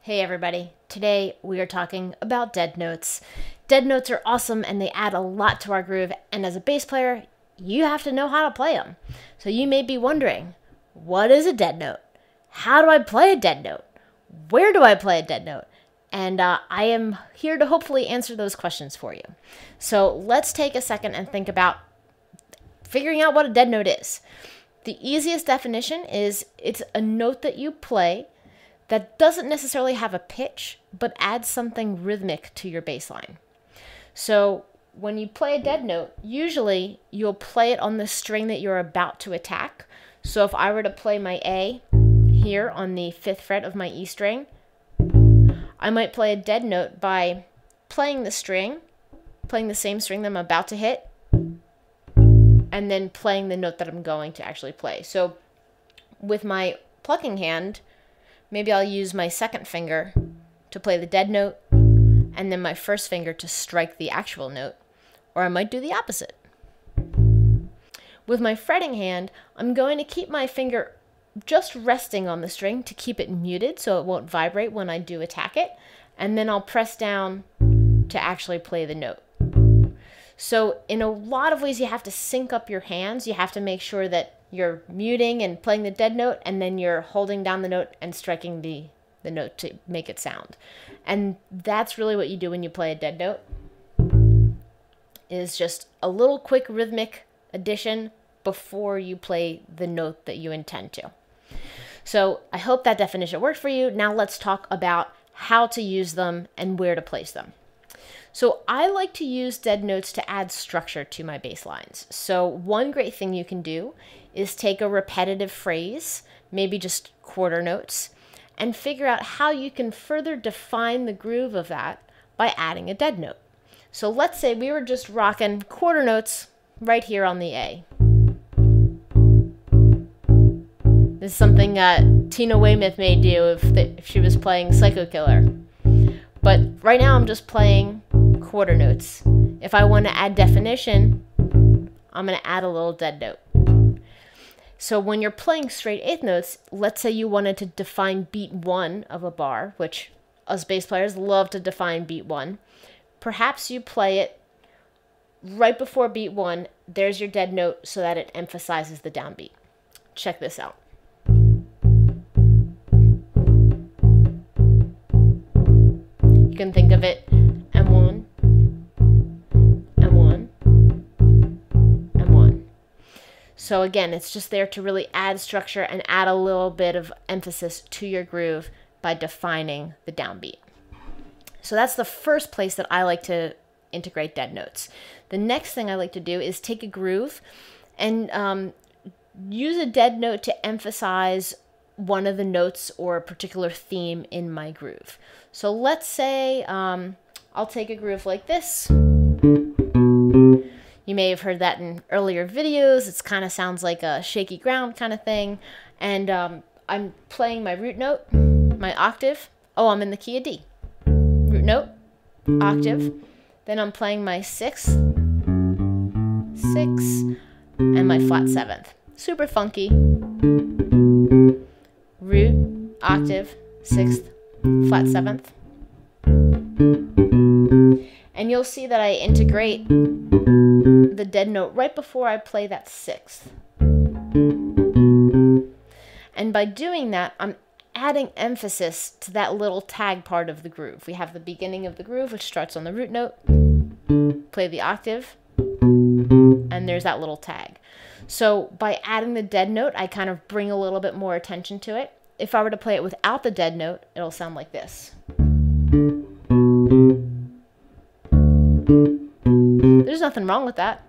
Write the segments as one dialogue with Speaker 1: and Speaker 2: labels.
Speaker 1: Hey everybody, today we are talking about dead notes. Dead notes are awesome and they add a lot to our groove, and as a bass player, you have to know how to play them. So you may be wondering, what is a dead note? How do I play a dead note? Where do I play a dead note? And I am here to hopefully answer those questions for you. So let's take a second and think about figuring out what a dead note is. The easiest definition is it's a note that you play that doesn't necessarily have a pitch, but adds something rhythmic to your bass line. So when you play a dead note, usually you'll play it on the string that you're about to attack. So if I were to play my A here on the 5th fret of my E string, I might play a dead note by playing the string, playing the same string that I'm about to hit, and then playing the note that I'm going to actually play. So with my plucking hand, maybe I'll use my second finger to play the dead note, and then my first finger to strike the actual note, or I might do the opposite. With my fretting hand, I'm going to keep my finger just resting on the string to keep it muted so it won't vibrate when I do attack it, and then I'll press down to actually play the note. So in a lot of ways you have to sync up your hands. You have to make sure that you're muting and playing the dead note, and then you're holding down the note and striking the note to make it sound. And that's really what you do when you play a dead note, is just a little quick rhythmic addition before you play the note that you intend to. So I hope that definition worked for you. Now let's talk about how to use them and where to place them. So I like to use dead notes to add structure to my bass lines. So one great thing you can do is take a repetitive phrase, maybe just quarter notes, and figure out how you can further define the groove of that by adding a dead note. So let's say we were just rocking quarter notes right here on the A. This is something Tina Weymouth may do if she was playing Psycho Killer. But right now I'm just playing quarter notes. If I want to add definition, I'm going to add a little dead note. So when you're playing straight eighth notes, let's say you wanted to define beat 1 of a bar, which us bass players love to define beat 1. Perhaps you play it right before beat 1. There's your dead note so that it emphasizes the downbeat. Check this out. You can think of it M1, M1, M1. So again, it's just there to really add structure and add a little bit of emphasis to your groove by defining the downbeat. So that's the first place that I like to integrate dead notes. The next thing I like to do is take a groove and use a dead note to emphasize one of the notes or a particular theme in my groove. So let's say I'll take a groove like this. You may have heard that in earlier videos. It kind of sounds like a shaky ground kind of thing. And I'm playing my root note, my octave. Oh, I'm in the key of D. Root note, octave. Then I'm playing my 6th, and my flat 7th. Super funky. Root, octave, 6th, flat 7th. And you'll see that I integrate the dead note right before I play that 6th. And by doing that, I'm adding emphasis to that little tag part of the groove. We have the beginning of the groove, which starts on the root note, play the octave, and there's that little tag. So by adding the dead note, I kind of bring a little bit more attention to it. If I were to play it without the dead note, it'll sound like this. There's nothing wrong with that,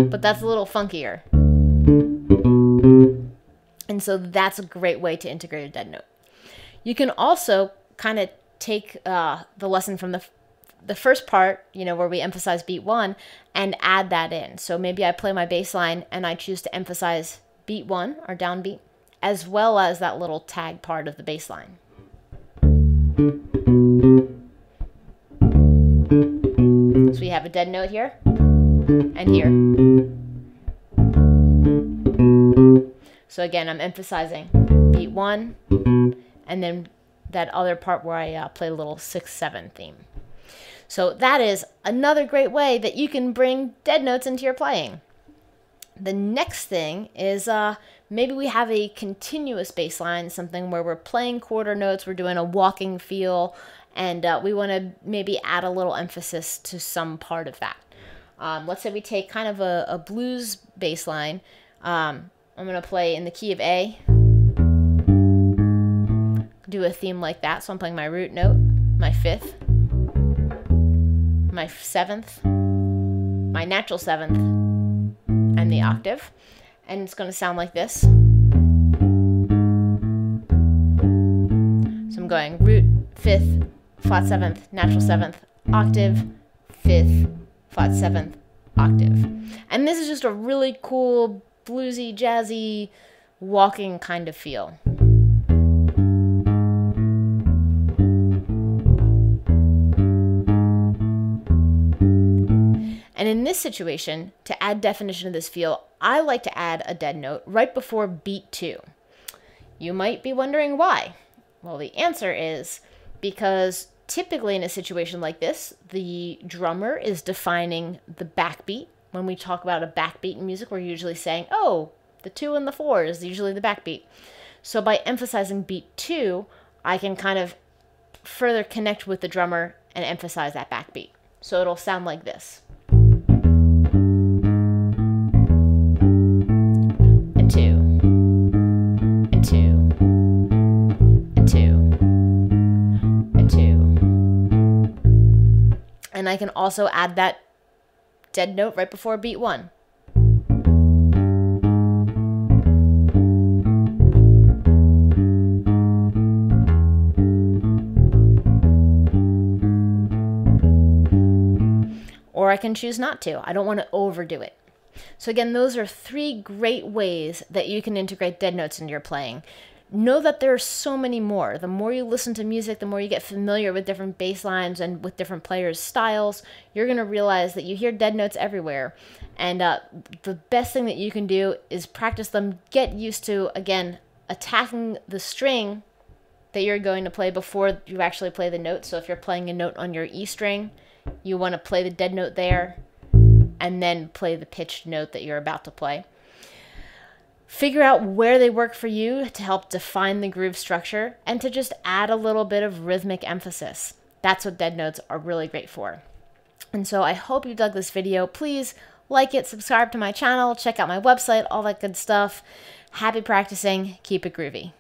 Speaker 1: but that's a little funkier. And so that's a great way to integrate a dead note. You can also kind of take the lesson from the first part, you know, where we emphasize beat 1, and add that in. So maybe I play my bass line and I choose to emphasize beat 1 or downbeat, as well as that little tag part of the bass line. So we have a dead note here and here. So again, I'm emphasizing beat 1 and then that other part where I play a little 6/7 theme. So that is another great way that you can bring dead notes into your playing. The next thing is maybe we have a continuous bass line, something where we're playing quarter notes, we're doing a walking feel, and we want to maybe add a little emphasis to some part of that. Let's say we take kind of a blues bass line. I'm going to play in the key of A, do a theme like that. So I'm playing my root note, my fifth, my seventh, my natural seventh, and the octave. And it's going to sound like this. So I'm going root, fifth, flat seventh, natural seventh, octave, fifth, flat seventh, octave. And this is just a really cool, bluesy, jazzy, walking kind of feel. And in this situation, to add definition to this feel, I like to add a dead note right before beat 2. You might be wondering why. Well, the answer is because typically in a situation like this, the drummer is defining the backbeat. When we talk about a backbeat in music, we're usually saying, oh, the 2 and the 4 is usually the backbeat. So by emphasizing beat 2, I can kind of further connect with the drummer and emphasize that backbeat. So it'll sound like this. And 2, and 2, and 2, and 2. And I can also add that dead note right before beat 1. Or I can choose not to. I don't want to overdo it. So again, those are 3 great ways that you can integrate dead notes into your playing. Know that there are so many more. The more you listen to music, the more you get familiar with different bass lines and with different players' styles, you're going to realize that you hear dead notes everywhere. And the best thing that you can do is practice them, get used to, again, attacking the string that you're going to play before you actually play the note. So if you're playing a note on your E string, you want to play the dead note there and then play the pitched note that you're about to play. Figure out where they work for you to help define the groove structure and to just add a little bit of rhythmic emphasis. That's what dead notes are really great for. And so I hope you dug this video. Please like it, subscribe to my channel, check out my website, all that good stuff. Happy practicing. Keep it groovy.